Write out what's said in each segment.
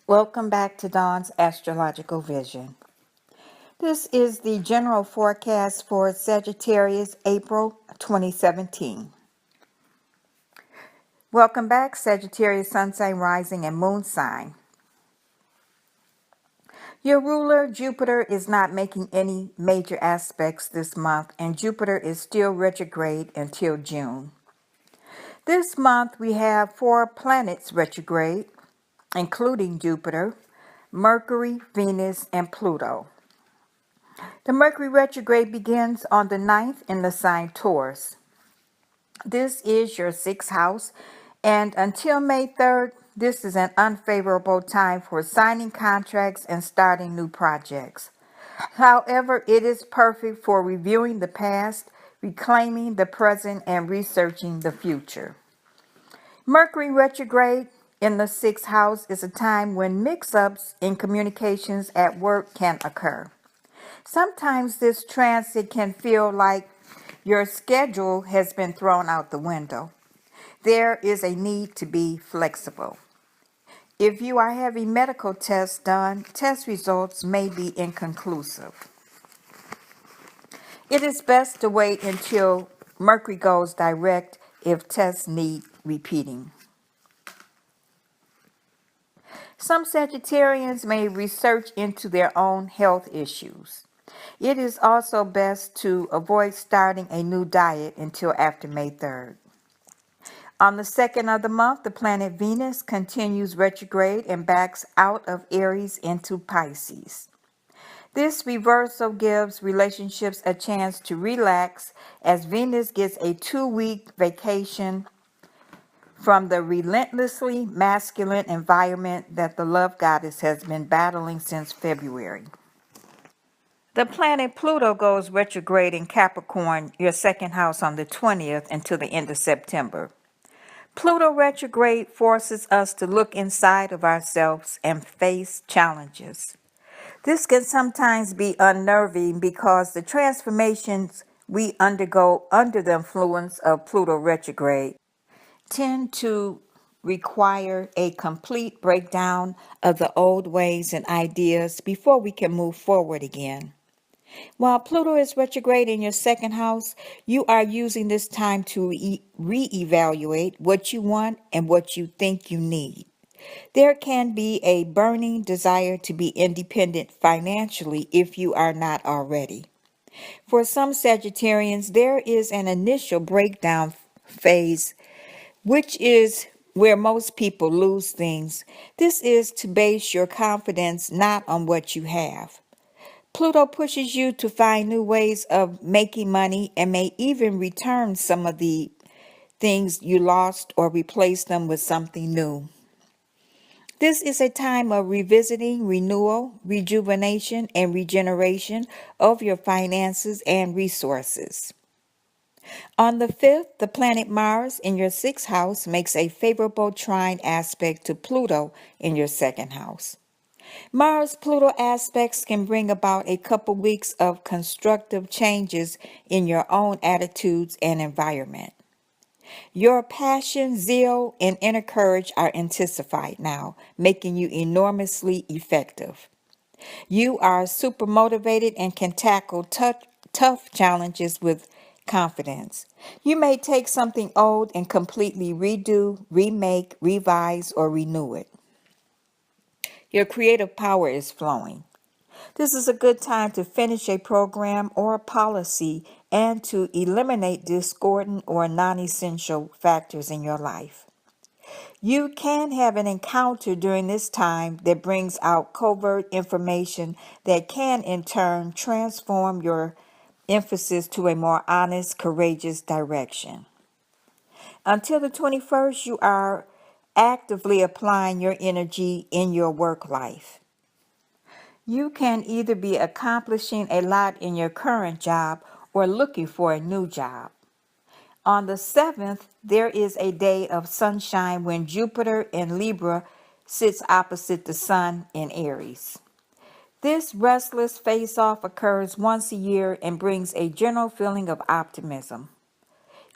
Welcome back to Dawn's Astrological Vision. This is the general forecast for Sagittarius April 2017. Welcome back, Sagittarius Sun Sign, Rising, and Moon Sign. Your ruler, Jupiter, is not making any major aspects this month, and Jupiter is still retrograde until June. This month we have 4 planets retrograde, including Jupiter, Mercury, Venus, and Pluto. The Mercury retrograde begins on the 9th in the sign Taurus. This is your 6th house, and until May 3rd, this is an unfavorable time for signing contracts and starting new projects. However, it is perfect for reviewing the past, reclaiming the present, and researching the future. Mercury retrograde in the 6th house is a time when mix-ups in communications at work can occur. Sometimes this transit can feel like your schedule has been thrown out the window. There is a need to be flexible. If you are having medical tests done, test results may be inconclusive. It is best to wait until Mercury goes direct if tests need repeating. Some Sagittarians may research into their own health issues. It is also best to avoid starting a new diet until after May 3rd. On the 2nd of the month, the planet Venus continues retrograde and backs out of Aries into Pisces. This reversal gives relationships a chance to relax as Venus gets a 2-week vacation from the relentlessly masculine environment that the love goddess has been battling since February. The planet Pluto goes retrograde in Capricorn, your 2nd house, on the 20th until the end of September. Pluto retrograde forces us to look inside of ourselves and face challenges. This can sometimes be unnerving because the transformations we undergo under the influence of Pluto retrograde tend to require a complete breakdown of the old ways and ideas before we can move forward again. While Pluto is retrograde in your 2nd house, you are using this time to reevaluate what you want and what you think you need. There can be a burning desire to be independent financially if you are not already. For some Sagittarians, there is an initial breakdown phase, which is where most people lose things. This is to base your confidence not on what you have. Pluto pushes you to find new ways of making money and may even return some of the things you lost or replace them with something new. This is a time of revisiting, renewal, rejuvenation, and regeneration of your finances and resources. On the 5th, the planet Mars in your 6th house makes a favorable trine aspect to Pluto in your 2nd house. Mars-Pluto aspects can bring about a couple weeks of constructive changes in your own attitudes and environment. Your passion, zeal, and inner courage are intensified now, making you enormously effective. You are super motivated and can tackle tough challenges with confidence. You may take something old and completely redo, remake, revise, or renew it. Your creative power is flowing. This is a good time to finish a program or a policy and to eliminate discordant or non-essential factors in your life. You can have an encounter during this time that brings out covert information that can in turn transform your emphasis to a more honest, courageous direction. Until the 21st, you are actively applying your energy in your work life. You can either be accomplishing a lot in your current job or looking for a new job. On the 7th, there is a day of sunshine when Jupiter in Libra sits opposite the Sun in Aries. This restless face-off occurs once a year and brings a general feeling of optimism.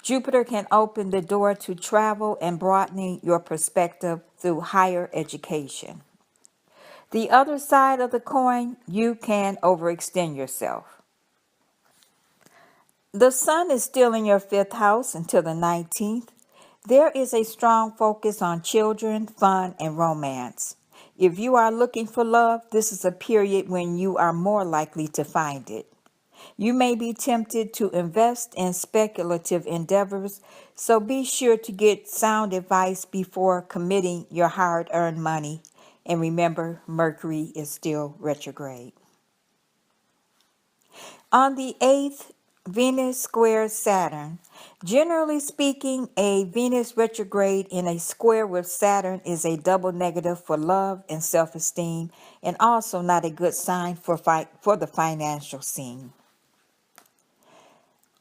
Jupiter can open the door to travel and broadening your perspective through higher education. The other side of the coin, you can overextend yourself. The sun is still in your fifth house until the 19th. There is a strong focus on children, fun, and romance. If you are looking for love, this is a period when you are more likely to find it. You may be tempted to invest in speculative endeavors, so be sure to get sound advice before committing your hard earned money. And remember, Mercury is still retrograde. On the 8th, Venus squares Saturn. Generally speaking, a Venus retrograde in a square with Saturn is a double negative for love and self esteem, and also not a good sign for the financial scene.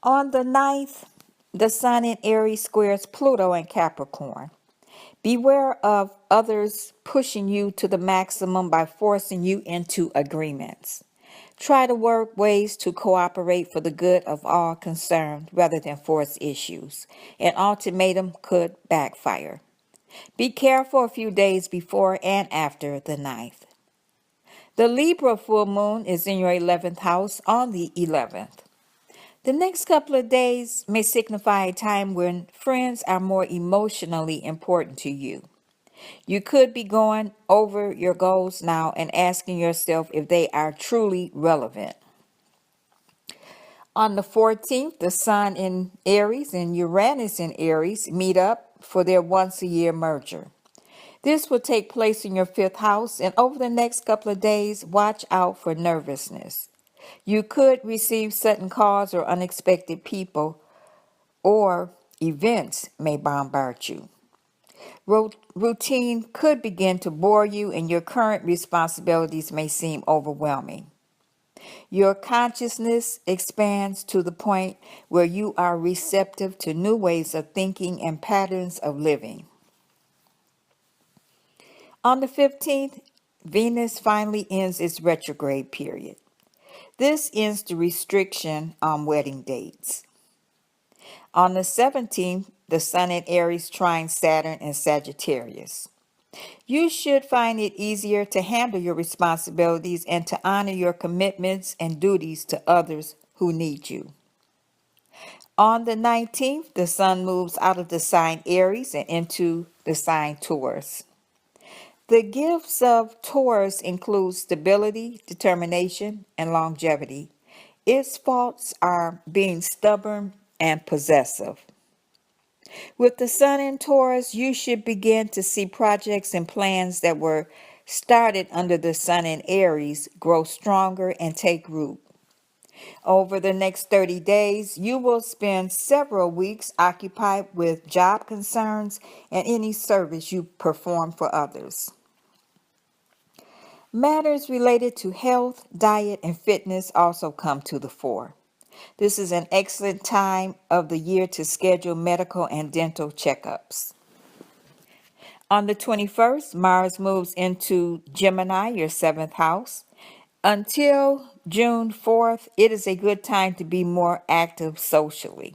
On the 9th, the Sun in Aries squares Pluto in Capricorn. Beware of others pushing you to the maximum by forcing you into agreements. Try to work ways to cooperate for the good of all concerned rather than force issues. An ultimatum could backfire. Be careful a few days before and after the 9th. The Libra full moon is in your 11th house on the 11th. The next couple of days may signify a time when friends are more emotionally important to you. You could be going over your goals now and asking yourself if they are truly relevant. On the 14th, the Sun in Aries and Uranus in Aries meet up for their once-a-year merger. This will take place in your fifth house, and over the next couple of days, watch out for nervousness. You could receive sudden calls or unexpected people, or events may bombard you. Routine could begin to bore you, and your current responsibilities may seem overwhelming. Your consciousness expands to the point where you are receptive to new ways of thinking and patterns of living. On the 15th, Venus finally ends its retrograde period. This ends the restriction on wedding dates. On the 17th, the Sun in Aries trines Saturn and Sagittarius. You should find it easier to handle your responsibilities and to honor your commitments and duties to others who need you. On the 19th, the Sun moves out of the sign Aries and into the sign Taurus. The gifts of Taurus include stability, determination, and longevity. Its faults are being stubborn and possessive. With the Sun in Taurus, you should begin to see projects and plans that were started under the Sun in Aries grow stronger and take root. Over the next 30 days, you will spend several weeks occupied with job concerns and any service you perform for others. Matters related to health, diet, and fitness also come to the fore. This is an excellent time of the year to schedule medical and dental checkups. On the 21st, Mars moves into Gemini, your seventh house. Until June 4th, it is a good time to be more active socially.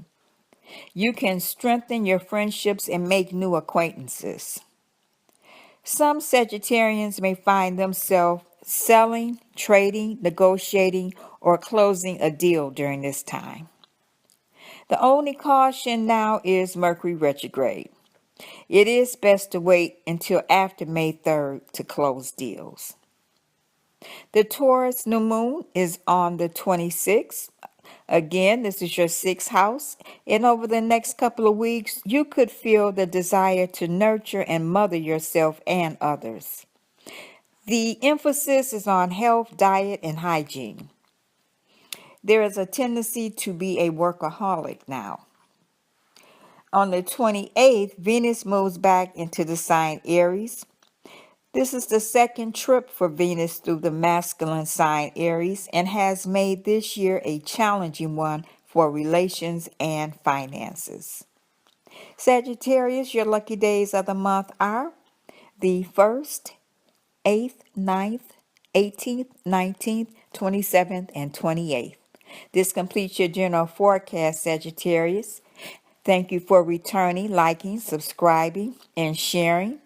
You can strengthen your friendships and make new acquaintances. Some Sagittarians may find themselves selling, trading, negotiating, or closing a deal during this time. The only caution now is Mercury retrograde. It is best to wait until after May 3rd to close deals. The Taurus new moon is on the 26th. Again, this is your sixth house, and over the next couple of weeks, you could feel the desire to nurture and mother yourself and others. The emphasis is on health, diet, and hygiene. There is a tendency to be a workaholic now. On the 28th, Venus moves back into the sign Aries. This is the second trip for Venus through the masculine sign Aries and has made this year a challenging one for relations and finances. Sagittarius, your lucky days of the month are the 1st, 8th, 9th, 18th, 19th, 27th, and 28th. This completes your general forecast, Sagittarius. Thank you for returning, liking, subscribing, and sharing.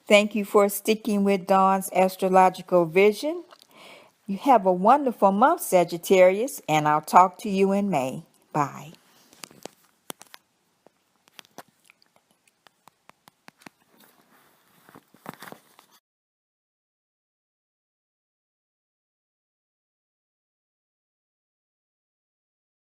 Thank you for sticking with Dawn's astrological vision. You have a wonderful month, Sagittarius, and I'll talk to you in May. Bye.